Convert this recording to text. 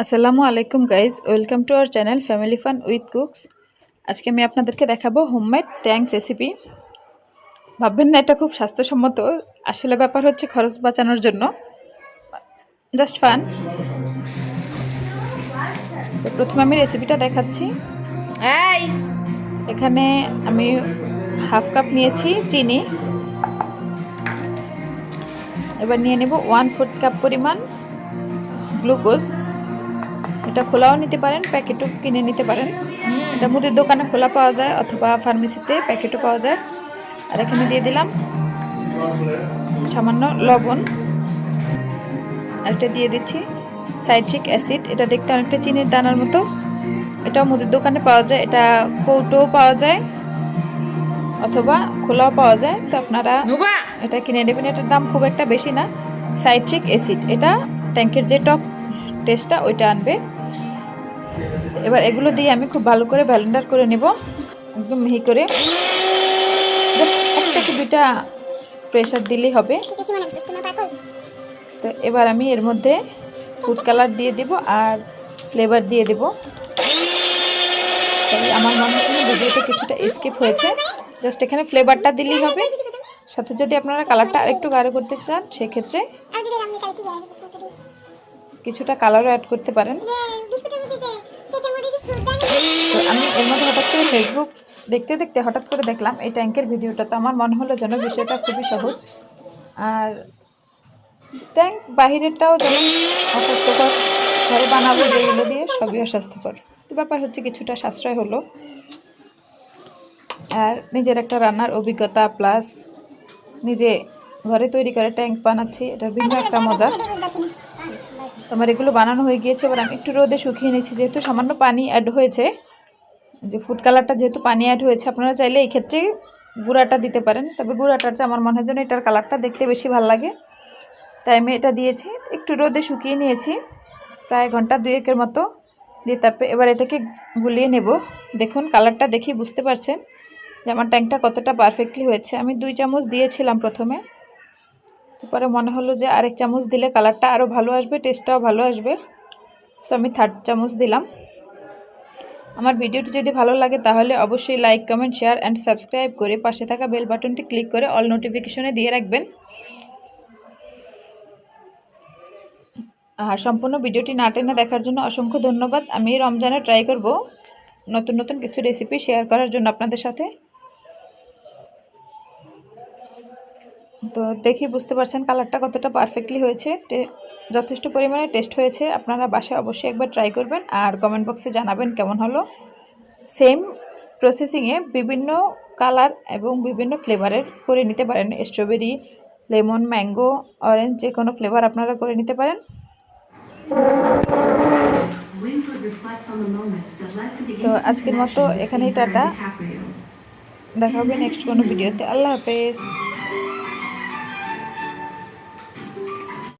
আসসালামু আলাইকুম guys, welcome to our channel family fun with cooks. আজকে আমি আপনাদেরকে দেখাবো হোমমেড ট্যাঙ্ক রেসিপি। ভাববেন না এটা খুব স্বাস্থ্যসম্মত, আসলে ব্যাপার হচ্ছে খরচ বাঁচানোর জন্য, জাস্ট ফান। তো প্রথমে আমি রেসিপিটা দেখাচ্ছি। এখানে আমি হাফ কাপ নিয়েছি চিনি, এবার নিয়ে নেব 1/4 কাপ পরিমাণ গ্লুকোজ। এটা খোলাও নিতে পারেন, প্যাকেটও কিনে নিতে পারেন। এটা মুদির দোকানে খোলা পাওয়া যায় অথবা ফার্মেসিতে প্যাকেটও পাওয়া যায়। আর এখানে দিয়ে দিলাম সামান্য লবণ, আর এটা দিয়ে দিচ্ছি সাইট্রিক অ্যাসিড। এটা দেখতে অনেকটা চিনির দানার মতো, এটাও মুদির দোকানে পাওয়া যায়। এটা কৌটোও পাওয়া যায় অথবা খোলাও পাওয়া যায়, তো আপনারা এটা কিনে নেবেন। এটার দাম খুব একটা বেশি না। সাইট্রিক অ্যাসিড এটা ট্যাঙ্কের যে টক টেস্টটা ওইটা আনবে। এবার এগুলো দিয়ে আমি খুব ভালো করে ব্লেন্ডার করে নেব, একদম মিহি করে। জাস্ট একটা কি দুইটা প্রেসার দিলেই হবে। তো এবার আমি এর মধ্যে ফুড কালার দিয়ে দেব আর ফ্লেভার দিয়ে দেব। তাই আমার মনে হয় ভিডিওতে কিছুটা স্কিপ হয়েছে, জাস্ট এখানে ফ্লেভারটা দিলেই হবে। সাথে যদি আপনারা কালারটা আরেকটু গাঢ় করতে চান সেক্ষেত্রে কিছুটা কালারও অ্যাড করতে পারেন। তো আমি এর মধ্যে হঠাৎ করে ফেসবুক দেখতে দেখতে হঠাৎ করে দেখলাম এই ট্যাঙ্কের ভিডিওটা। তো আমার মনে হলো যেন বিষয়টা খুবই সহজ, আর ট্যাঙ্ক বাহিরেরটাও যেমন অস্বাস্থ্যকর, ঘরে বানাবো যেগুলো দিয়ে সবই অস্বাস্থ্যকর। তো ব্যাপার হচ্ছে কিছুটা সাশ্রয় হলো, আর নিজের একটা রান্নার অভিজ্ঞতা প্লাস নিজে ঘরে তৈরি করে ট্যাঙ্ক বানাচ্ছি, এটার ভিন্ন একটা মজা। তোমার এগুলো বানানো হয়ে গিয়েছে। এবার আমি একটু রোদে শুকিয়ে নিচ্ছি, যেহেতু সামান্য পানি অ্যাড হয়েছে, যে ফুড কালারটা যেহেতু পানি অ্যাড হয়েছে, আপনারা চাইলে এই ক্ষেত্রে গুঁড়াটা দিতে পারেন। তবে গুঁড়াটার চেয়ে আমার মনে হয় যেন এটার কালারটা দেখতে বেশি ভালো লাগে, তাই আমি এটা দিয়েছি। একটু রোদে শুকিয়ে নিয়েছি প্রায় ঘন্টা 2-1 মতো দিয়ে, তারপরে এবার এটাকে গুলিয়ে নেব। দেখুন কালারটা দেখেই বুঝতে পারছেন যে আমার ট্যাঙ্কটা কতটা পারফেক্টলি হয়েছে। আমি 2 চামচ দিয়েছিলাম প্রথমে, তারপরে মনে হলো যে আরেক চামচ দিলে কালারটা আরও ভালো আসবে, টেস্টটাও ভালো আসবে, সো আমি 3rd চামচ দিলাম। আমার ভিডিওটি যদি ভালো লাগে তাহলে অবশ্যই like, comment, share and subscribe করে পাশে থাকা বেল বাটনটি ক্লিক করে অল নোটিফিকেশনে দিয়ে রাখবেন। আর সম্পূর্ণ ভিডিওটি না টেনে দেখার জন্য অসংখ্য ধন্যবাদ। আমি রমজানে ট্রাই করব নতুন নতুন কিছু রেসিপি শেয়ার করার জন্য আপনাদের সাথে। তো দেখি বুঝতে পারছেন কালারটা কতটা পারফেক্টলি হয়েছে, যথেষ্ট পরিমাণে টেস্ট হয়েছে। আপনারা বাসায় অবশ্যই একবার ট্রাই করবেন আর কমেন্ট বক্সে জানাবেন কেমন হলো। সেম প্রসেসিংয়ে বিভিন্ন কালার এবং বিভিন্ন ফ্লেভারের করে নিতে পারেন। স্ট্রবেরি, লেমন, ম্যাঙ্গো, অরেঞ্জ, যে কোনো ফ্লেভার আপনারা করে নিতে পারেন। তো আজকের মতো এখানেই টাটা, দেখা হবে নেক্সট কোনো ভিডিওতে। আল্লাহ হাফেজ।